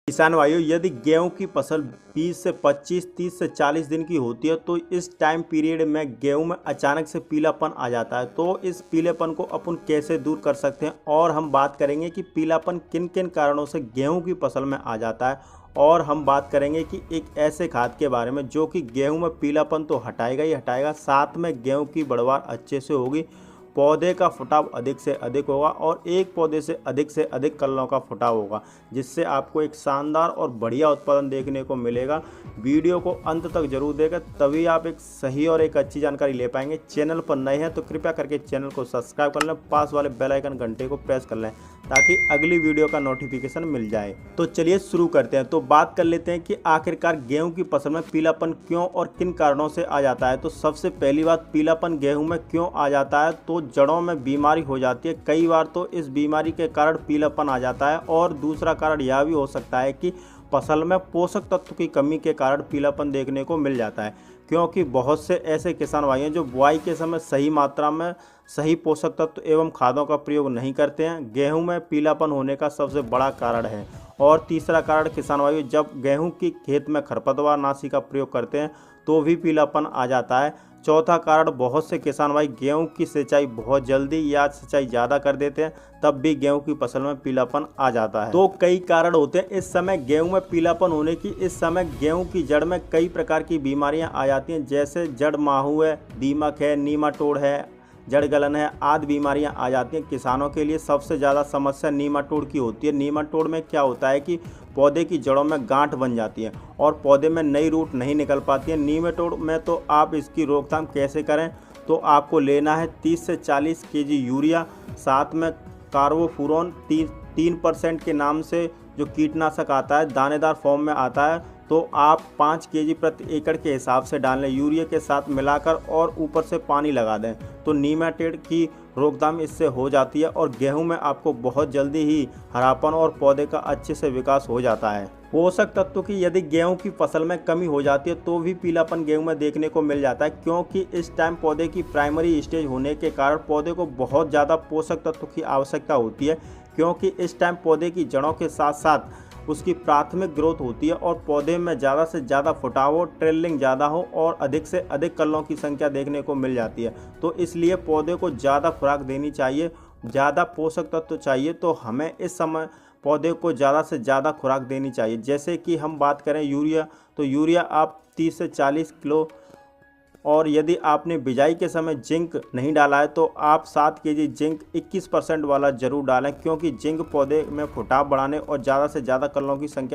किसान भाइयों, यदि गेहूं की फसल 20 से 25, 30 से 40 दिन की होती है तो इस टाइम पीरियड में गेहूं में अचानक से पीलापन आ जाता है। तो इस पीलेपन को अपन कैसे दूर कर सकते हैं और हम बात करेंगे कि पीलापन किन किन कारणों से गेहूं की फसल में आ जाता है। और हम बात करेंगे कि एक ऐसे खाद के बारे में जो कि गेहूं में पीलापन तो हटाएगा ही हटाएगा, साथ में गेहूं की पैदावार अच्छे से होगी, पौधे का फुटाव अधिक से अधिक होगा और एक पौधे से अधिक कलरों का फुटाव होगा, जिससे आपको एक शानदार और बढ़िया उत्पादन देखने को मिलेगा। वीडियो को अंत तक जरूर देखें, तभी आप एक सही और एक अच्छी जानकारी ले पाएंगे। चैनल पर नए हैं तो कृपया करके चैनल को सब्सक्राइब कर लें, पास वाले बेल आइकन घंटे को प्रेस कर लें ताकि अगली वीडियो का नोटिफिकेशन मिल जाए। तो चलिए शुरू करते हैं। तो बात कर लेते हैं कि आखिरकार गेहूं की फसल में पीलापन क्यों और किन कारणों से आ जाता है। तो सबसे पहली बात, पीलापन गेहूं में क्यों आ जाता है, तो जड़ों में बीमारी हो जाती है। कई बार तो इस बीमारी के कारण पीलापन आ जाता है और दूसरा कारण यह भी हो सकता है कि फसल में पोषक तत्व की कमी के कारण पीलापन देखने को मिल जाता है, क्योंकि बहुत से ऐसे किसान भाई हैं जो बुआई के समय सही मात्रा में सही पोषक तत्व एवं खादों का प्रयोग नहीं करते हैं। गेहूं में पीलापन होने का सबसे बड़ा कारण है। और तीसरा कारण किसान भाइयों, जब गेहूं की खेत में खरपतवार नाशी का प्रयोग करते हैं तो भी पीलापन आ जाता है। चौथा कारण, बहुत से किसान भाई गेहूं की सिंचाई बहुत जल्दी या सिंचाई ज़्यादा कर देते हैं, तब भी गेहूं की फसल में पीलापन आ जाता है। तो कई कारण होते हैं इस समय गेहूं में पीलापन होने की। इस समय गेहूं की जड़ में कई प्रकार की बीमारियां आ जाती हैं, जैसे जड़ माहू है, दीमक है, नीमाटोड है, जड़ गलन है, आदि बीमारियां आ जाती हैं। किसानों के लिए सबसे ज़्यादा समस्या नीमाटोड की होती है। नीमाटोड में क्या होता है कि पौधे की जड़ों में गांठ बन जाती है और पौधे में नई रूट नहीं निकल पाती है। नीमाटोड में तो आप इसकी रोकथाम कैसे करें, तो आपको लेना है 30 से 40 केजी यूरिया, साथ में कार्बोफ्यूरॉन 3% के नाम से जो कीटनाशक आता है, दानेदार फॉर्म में आता है, तो आप 5 केजी प्रति एकड़ के हिसाब से डाल लें यूरिया के साथ मिलाकर और ऊपर से पानी लगा दें। तो नीमाटोड की रोकथाम इससे हो जाती है और गेहूं में आपको बहुत जल्दी ही हरापन और पौधे का अच्छे से विकास हो जाता है। पोषक तत्वों की यदि गेहूं की फसल में कमी हो जाती है तो भी पीलापन गेहूं में देखने को मिल जाता है, क्योंकि इस टाइम पौधे की प्राइमरी स्टेज होने के कारण पौधे को बहुत ज़्यादा पोषक तत्वों की आवश्यकता होती है, क्योंकि इस टाइम पौधे की जड़ों के साथ साथ उसकी प्राथमिक ग्रोथ होती है और पौधे में ज़्यादा से ज़्यादा फुटाव हो, ट्रेलिंग ज़्यादा हो और अधिक से अधिक कलियों की संख्या देखने को मिल जाती है। तो इसलिए पौधे को ज़्यादा खुराक देनी चाहिए, ज़्यादा पोषक तत्व चाहिए, तो हमें इस समय पौधे को ज़्यादा से ज़्यादा खुराक देनी चाहिए। जैसे कि हम बात करें यूरिया, तो यूरिया आप 30 से 40 किलो, और यदि आपने बिजाई के समय जिंक नहीं डाला है तो आप 7 केजी जिंक 21% वाला जरूर डालें, क्योंकि जिंक पौधे में फुटाव बढ़ाने और ज़्यादा से ज़्यादा कलियों की संख्या